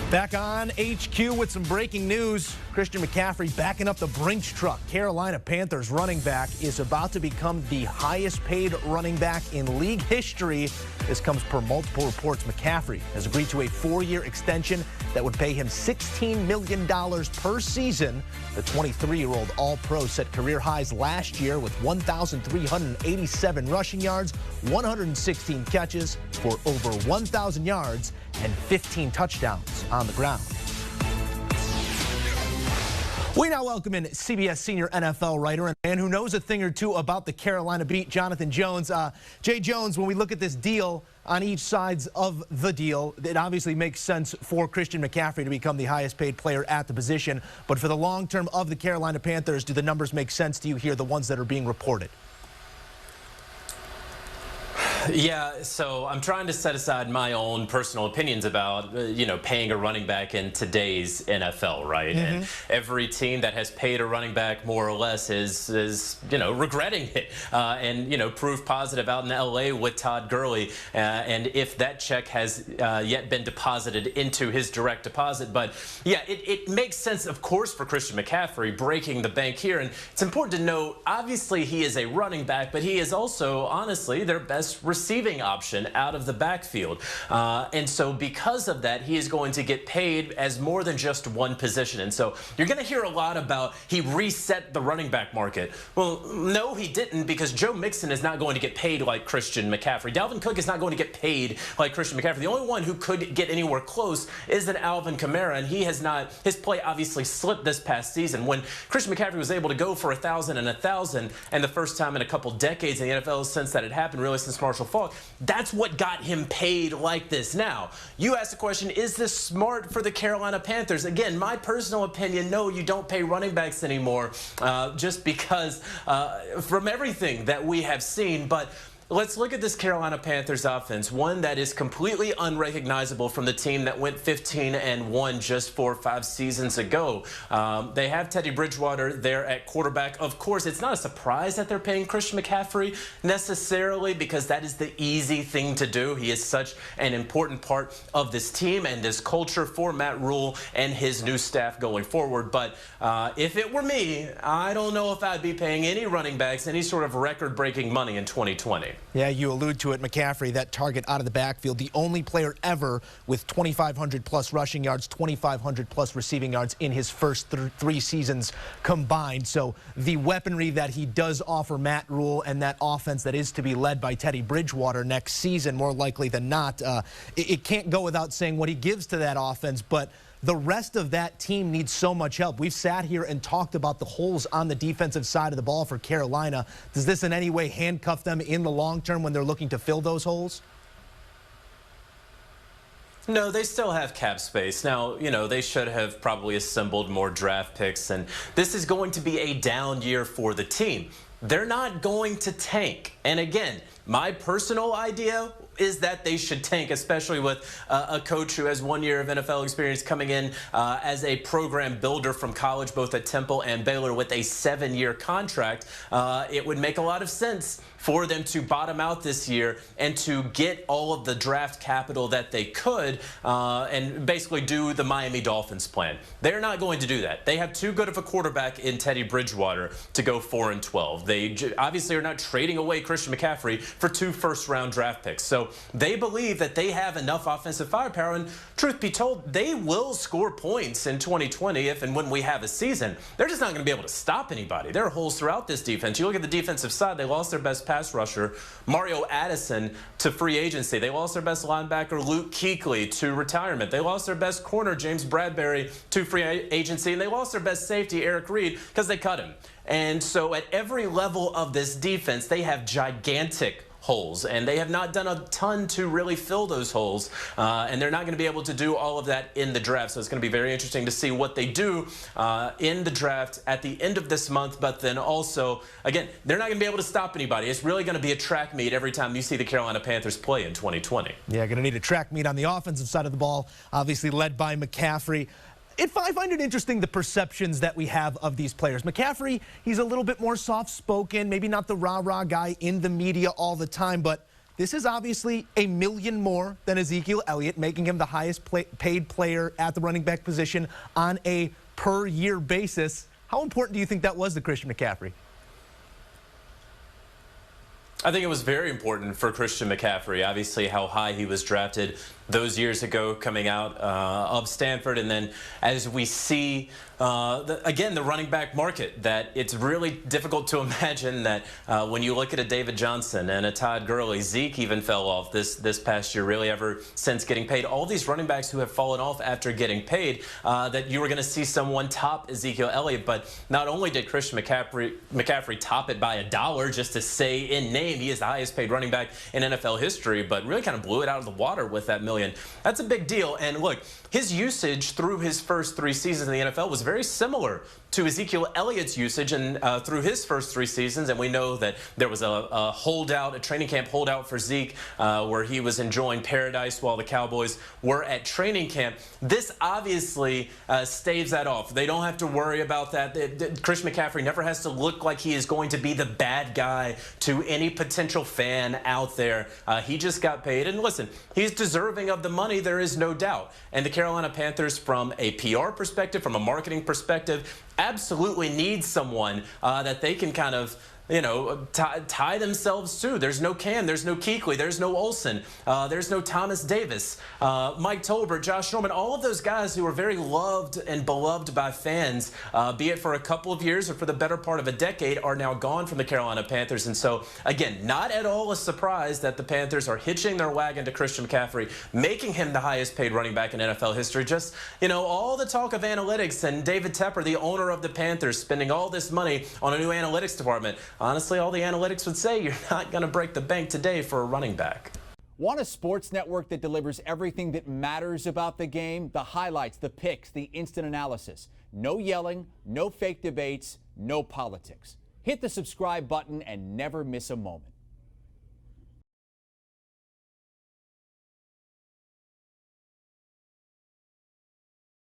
Back on HQ with some breaking news. Christian McCaffrey backing up the Brinks truck. Carolina Panthers running back is about to become the highest paid running back in league history. This comes per multiple reports. McCaffrey has agreed to a 4-year extension that would pay him $16 million per season. The 23-year-old All-Pro set career highs last year with 1,387 rushing yards, 116 catches for over 1,000 yards, and 15 touchdowns on the ground. We now welcome in CBS senior NFL writer and man who knows a thing or two about the Carolina beat, Jonathan Jones. Jay Jones, when we look at this deal on each sides of the deal, it obviously makes sense for Christian McCaffrey to become the highest paid player at the position. But for the long term of the Carolina Panthers, do the numbers make sense to you here, the ones that are being reported? Yeah, so I'm trying to set aside my own personal opinions about, paying a running back in today's NFL, right? And every team that has paid a running back more or less is regretting it and, proof positive out in L.A. with Todd Gurley. And if that check has yet been deposited into his direct deposit. But, yeah, it makes sense, of course, for Christian McCaffrey breaking the bank here. And it's important to note, obviously, he is a running back, but he is also, honestly, their best receiving option out of the backfield. And so because of that, he is going to get paid as more than just one position. And so you're going to hear a lot about he reset the running back market. Well, no, he didn't, because Joe Mixon is not going to get paid like Christian McCaffrey. Dalvin Cook is not going to get paid like Christian McCaffrey. The only one who could get anywhere close is an Alvin Kamara, and he has not. His play obviously slipped this past season. When Christian McCaffrey was able to go for 1,000 and 1,000, and the first time in a couple decades in the NFL since that had happened, really since Marshall Faulk, that's what got him paid like this. Now, you asked the question, is this smart for the Carolina Panthers? Again, my personal opinion, no, you don't pay running backs anymore, just because from everything that we have seen. But let's look at this Carolina Panthers offense, one that is completely unrecognizable from the team that went 15-1 just 4 or 5 seasons ago. They have Teddy Bridgewater there at quarterback. Of course, it's not a surprise that they're paying Christian McCaffrey necessarily, because that is the easy thing to do. He is such an important part of this team and this culture for Matt Rule and his new staff going forward. But if it were me, I don't know if I'd be paying any running backs any sort of record-breaking money in 2020. Yeah, you allude to it, McCaffrey, that target out of the backfield, the only player ever with 2,500-plus rushing yards, 2,500-plus receiving yards in his first 3 seasons combined. So the weaponry that he does offer Matt Rule and that offense that is to be led by Teddy Bridgewater next season, more likely than not, it can't go without saying what he gives to that offense, but the rest of that team needs so much help. We've sat here and talked about the holes on the defensive side of the ball for Carolina. Does this in any way handcuff them in the long term when they're looking to fill those holes? No, they still have cap space. Now, they should have probably assembled more draft picks, and this is going to be a down year for the team. They're not going to tank. And again, my personal idea is that they should tank, especially with a coach who has 1 year of NFL experience coming in as a program builder from college, both at Temple and Baylor, with a 7-year contract. It would make a lot of sense for them to bottom out this year and to get all of the draft capital that they could and basically do the Miami Dolphins plan. They're not going to do that. They have too good of a quarterback in Teddy Bridgewater to go 4-12. They obviously are not trading away Christian McCaffrey for 2 first-round draft picks. So they believe that they have enough offensive firepower, and truth be told, they will score points in 2020 if and when we have a season. They're just not going to be able to stop anybody. There are holes throughout this defense. You look at the defensive side, they lost their best pass rusher, Mario Addison, to free agency. They lost their best linebacker, Luke Kuechly, to retirement. They lost their best corner, James Bradbury, to free agency, and they lost their best safety, Eric Reed, because they cut him. And so at every level of this defense, they have gigantic holes, and they have not done a ton to really fill those holes, and they're not going to be able to do all of that in the draft. So it's going to be very interesting to see what they do in the draft at the end of this month. But then also, again, they're not going to be able to stop anybody. It's really going to be a track meet every time you see the Carolina Panthers play in 2020. Yeah, going to need a track meet on the offensive side of the ball, obviously led by McCaffrey. I find it interesting, the perceptions that we have of these players. McCaffrey, he's a little bit more soft-spoken, maybe not the rah-rah guy in the media all the time, but this is obviously $1 million more than Ezekiel Elliott, making him the highest paid player at the running back position on a per-year basis. How important do you think that was to Christian McCaffrey? I think it was very important for Christian McCaffrey. Obviously, how high he was drafted those years ago coming out of Stanford. And then as we see, again, the running back market, that it's really difficult to imagine that when you look at a David Johnson and a Todd Gurley, Zeke even fell off this past year, really ever since getting paid. All these running backs who have fallen off after getting paid, that you were going to see someone top Ezekiel Elliott. But not only did Christian McCaffrey top it by $1 just to say in name he is the highest paid running back in NFL history, but really kind of blew it out of the water with that $1 million. That's a big deal. And look, his usage through his first 3 seasons in the NFL was very similar to Ezekiel Elliott's usage and through his first 3 seasons. And we know that there was a holdout, a training camp holdout for Zeke, where he was enjoying paradise while the Cowboys were at training camp. This obviously staves that off. They don't have to worry about that. Christian McCaffrey never has to look like he is going to be the bad guy to any potential fan out there. He just got paid. And listen, he's deserving of the money, there is no doubt. And the Carolina Panthers, from a PR perspective, from a marketing perspective, absolutely need someone that they can kind of, you know, tie themselves to. There's no Cam, there's no Kuechly, there's no Olsen, there's no Thomas Davis, Mike Tolbert, Josh Norman, all of those guys who are very loved and beloved by fans, be it for a couple of years or for the better part of a decade, are now gone from the Carolina Panthers. And so, again, not at all a surprise that the Panthers are hitching their wagon to Christian McCaffrey, making him the highest paid running back in NFL history. Just, you know, all the talk of analytics and David Tepper, the owner of the Panthers, spending all this money on a new analytics department. Honestly, all the analytics would say you're not going to break the bank today for a running back. Want a sports network that delivers everything that matters about the game? The highlights, the picks, the instant analysis. No yelling, no fake debates, no politics. Hit the subscribe button and never miss a moment.